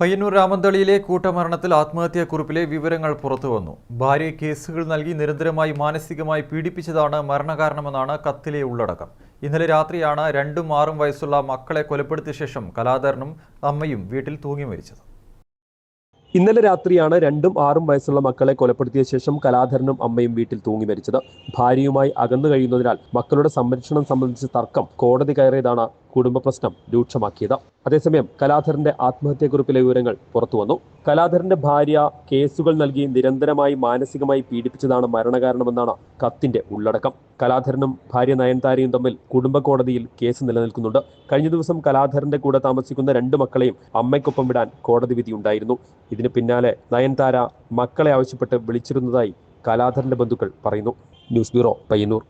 പയ്യന്നൂർ രാമന്തളിയിലെ കൂട്ടമരണത്തിൽ ആത്മഹത്യാക്കുറിപ്പിലെ വിവരങ്ങൾ പുറത്തുവന്നു. ഭാര്യയെ കേസുകൾ നൽകി നിരന്തരമായി മാനസികമായി പീഡിപ്പിച്ചതാണ് മരണകാരണമെന്നാണ് കത്തിലെ ഉള്ളടക്കം. ഇന്നലെ രാത്രിയാണ് 2ഉം 6ഉം വയസ്സുള്ള മക്കളെ കൊലപ്പെടുത്തിയ ശേഷം കലാധരനും അമ്മയും വീട്ടിൽ തൂങ്ങി മരിച്ചത്. ഇന്നലെ രാത്രിയാണ് 2ഉം 6ഉം വയസ്സുള്ള മക്കളെ കൊലപ്പെടുത്തിയ ശേഷം കലാധരനും അമ്മയും വീട്ടിൽ തൂങ്ങി മരിച്ചത്. ഭാര്യയുമായി അകന്നു കഴിയുന്നതിനാൽ മക്കളുടെ സംരക്ഷണം സംബന്ധിച്ച് തർക്കം കോടതി കയറിയതാണ് കുടുംബ പ്രശ്നം രൂക്ഷമാക്കിയത്. അതേസമയം കലാധരന്റെ ആത്മഹത്യാക്കുറിപ്പിലെ വിവരങ്ങൾ പുറത്തുവന്നു. കലാധരന്റെ ഭാര്യ കേസുകൾ നൽകി നിരന്തരമായി മാനസികമായി പീഡിപ്പിച്ചതാണ് മരണകാരണമെന്നാണ് കത്തിന്റെ ഉള്ളടക്കം. കലാധരനും ഭാര്യ നയൻതാരയും തമ്മിൽ കുടുംബ കോടതിയിൽ കേസ് നിലനിൽക്കുന്നുണ്ട്. കഴിഞ്ഞ ദിവസം കലാധരന്റെ കൂടെ താമസിക്കുന്ന 2 മക്കളെയും അമ്മയ്ക്കൊപ്പം വിടാൻ കോടതി വിധിയുണ്ടായിരുന്നു. ഇതിന് പിന്നാലെ നയൻതാര മക്കളെ ആവശ്യപ്പെട്ട് വിളിച്ചിരുന്നതായി കലാധരന്റെ ബന്ധുക്കൾ പറയുന്നു. News bureau, Payyanur.